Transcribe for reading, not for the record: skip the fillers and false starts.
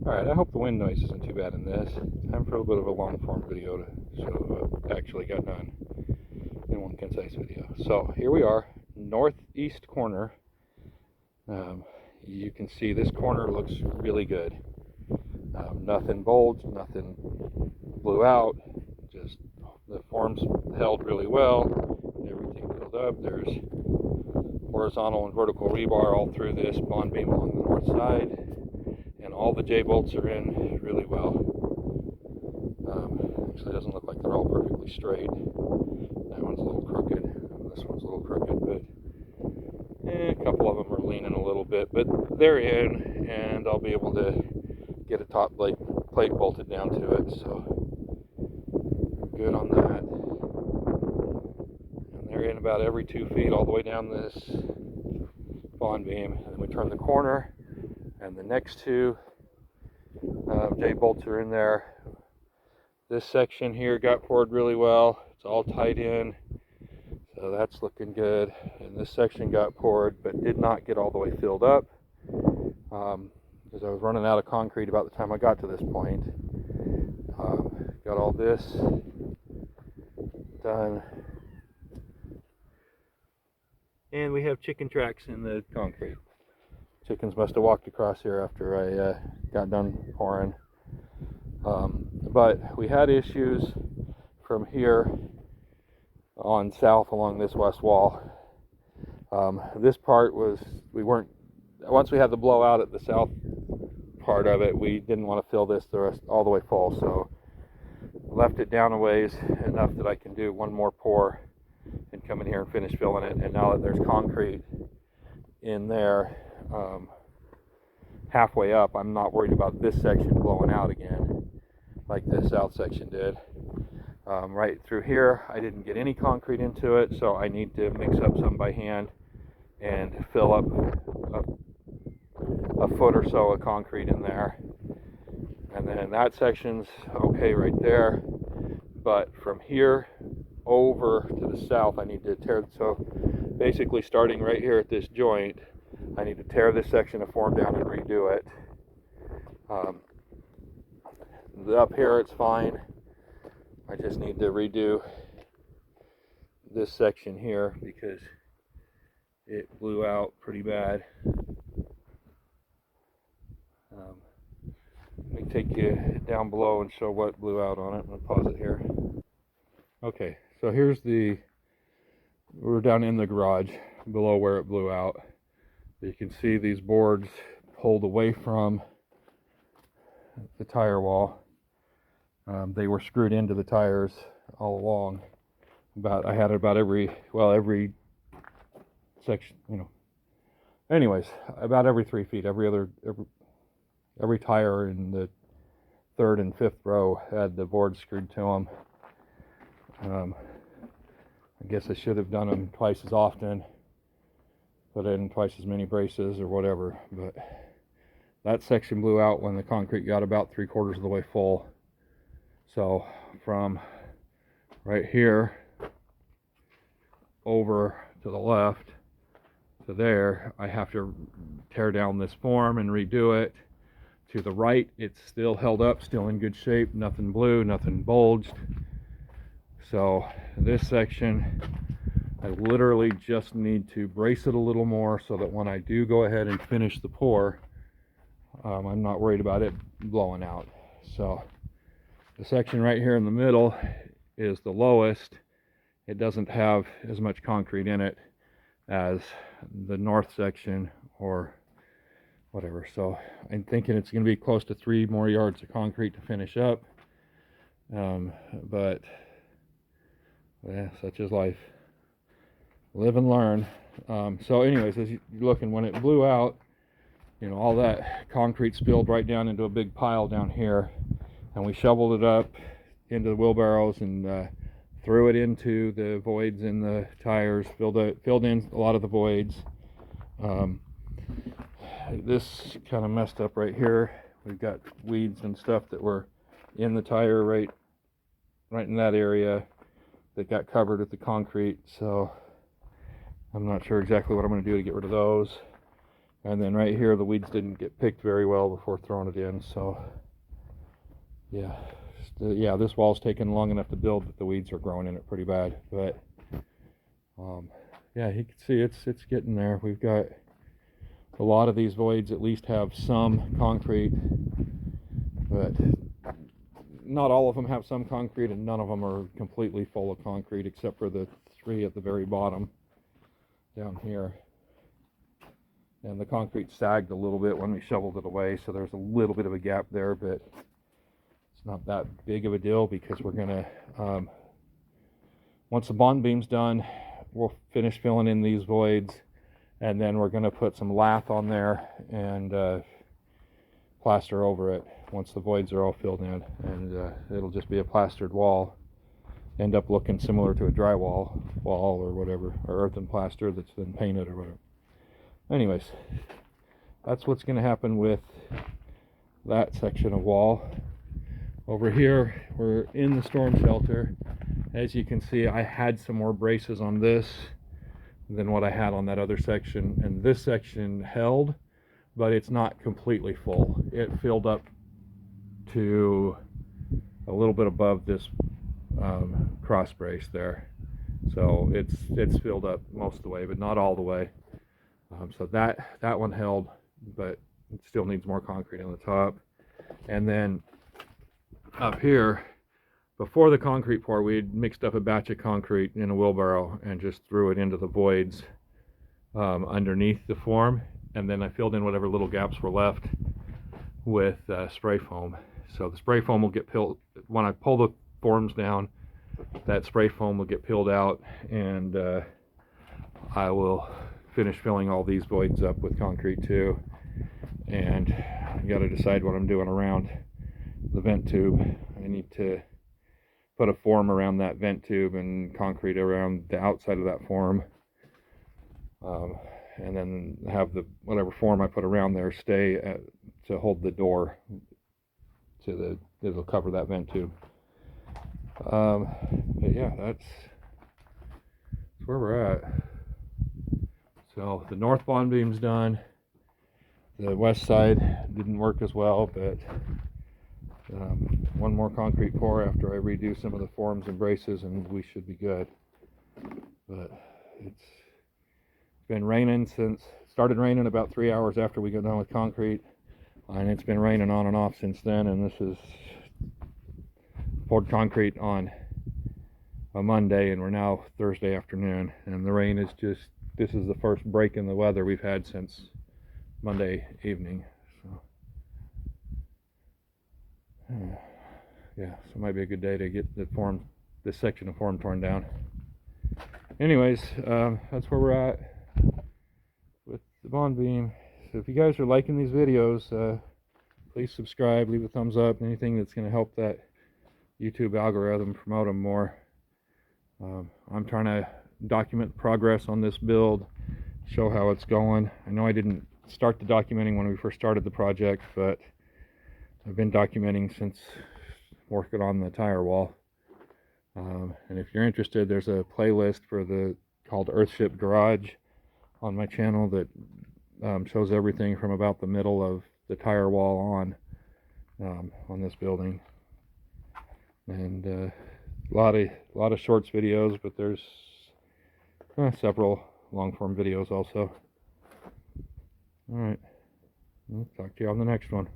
Alright, I hope the wind noise isn't too bad in this. Time for a little bit of a long form video to show what actually got done in one concise video. So here we are, northeast corner. You can see this corner looks really good. Nothing bulged, nothing blew out, just the forms held really well. Everything filled up. There's horizontal and vertical rebar all through this bond beam along the north side, and all the J-bolts are in really well. Actually, it doesn't look like they're all perfectly straight. That one's a little crooked. This one's a little crooked, but a couple of them are leaning a little bit, but they're in, and I'll be able to get a top plate bolted down to it, so good on that. And they're in about every 2 feet all the way down this bond beam, and then we turn the corner, and the next two J-bolts are in there. This section here got poured really well. It's all tied in, so that's looking good. And this section got poured, but did not get all the way filled up, because I was running out of concrete about the time I got to this point. Got all this done. And we have chicken tracks in the concrete. Chickens must have walked across here after I got done pouring. But we had issues from here on south along this west wall. This part was, once we had the blowout at the south part of it, we didn't want to fill this the rest all the way full, so left it down a ways enough that I can do one more pour and come in here and finish filling it. And now that there's concrete in there halfway up, I'm not worried about this section blowing out again like this south section did. Right through here, I didn't get any concrete into it, so I need to mix up some by hand and fill up a foot or so of concrete in there. And then that section's okay right there, but from here over to the south, I need to tear. So basically, starting right here at this joint, I need to tear this section of form down and redo it. Up here it's fine. I just need to redo this section here because it blew out pretty bad. Let me take you down below and show what blew out on it. I'm going to pause it here. Okay, so we're down in the garage below where it blew out. You can see these boards pulled away from the tire wall. They were screwed into the tires all along. I had about every section, anyways, about every 3 feet, every tire in the third and fifth row had the boards screwed to them. I guess I should have done them twice as often, put in twice as many braces or whatever, but that section blew out when the concrete got about 3/4 of the way full. So from right here over to the left to there, I have to tear down this form and redo it. To the right, it's still held up, still in good shape, nothing blew, nothing bulged. So this section, I literally just need to brace it a little more so that when I do go ahead and finish the pour, I'm not worried about it blowing out. So the section right here in the middle is the lowest. It doesn't have as much concrete in it as the north section or whatever. So I'm thinking it's going to be close to 3 more yards of concrete to finish up. But yeah, such is life. Live and learn. So anyways, as you're looking, when it blew out, all that concrete spilled right down into a big pile down here, and we shoveled it up into the wheelbarrows and threw it into the voids in the tires, filled in a lot of the voids. This kind of messed up right here. We've got weeds and stuff that were in the tire right in that area that got covered with the concrete, so I'm not sure exactly what I'm going to do to get rid of those. And then right here, the weeds didn't get picked very well before throwing it in. So yeah, yeah, this wall's taken long enough to build that the weeds are growing in it pretty bad. But yeah, you can see it's getting there. We've got a lot of these voids at least have some concrete, but not all of them have some concrete, and none of them are completely full of concrete except for the 3 at the very bottom down here. And the concrete sagged a little bit when we shoveled it away, so there's a little bit of a gap there, but it's not that big of a deal because we're gonna once the bond beam's done, we'll finish filling in these voids, and then we're gonna put some lath on there and plaster over it once the voids are all filled in, and it'll just be a plastered wall, end up looking similar to a drywall wall or whatever, or earthen plaster that's been painted or whatever. Anyways, that's what's going to happen with that section of wall. Over here, we're in the storm shelter. As you can see, I had some more braces on this than what I had on that other section, and this section held, but it's not completely full. It filled up to a little bit above this cross brace there, so it's filled up most of the way, but not all the way. So that one held, but it still needs more concrete on the top. And then up here, before the concrete pour, we had mixed up a batch of concrete in a wheelbarrow and just threw it into the voids underneath the form, and then I filled in whatever little gaps were left with spray foam. So the spray foam will get peeled when I pull the forms down. That spray foam will get peeled out, and I will finish filling all these voids up with concrete too. And I got to decide what I'm doing around the vent tube. I need to put a form around that vent tube and concrete around the outside of that form, and then have the whatever form I put around there stay to hold the door to it'll cover that vent tube. But yeah, that's where we're at. So the north bond beam's done. The west side didn't work as well, but one more concrete pour after I redo some of the forms and braces, and we should be good. But it's been raining since it started raining about 3 hours after we got done with concrete, and it's been raining on and off since then. And this is poured concrete on a Monday, and we're now Thursday afternoon, and the rain is just, this is the first break in the weather we've had since Monday evening. So yeah, so it might be a good day to get this section of form torn down. Anyways, that's where we're at with the bond beam. So if you guys are liking these videos, please subscribe, leave a thumbs up, anything that's going to help that YouTube algorithm promote them more. I'm trying to document progress on this build, show how it's going. I know I didn't start the documenting when we first started the project, but I've been documenting since working on the tire wall. And if you're interested, there's a playlist called Earthship Garage on my channel that shows everything from about the middle of the tire wall on this building. And a lot of shorts videos, but there's several long form videos also. All right, I'll talk to you on the next one.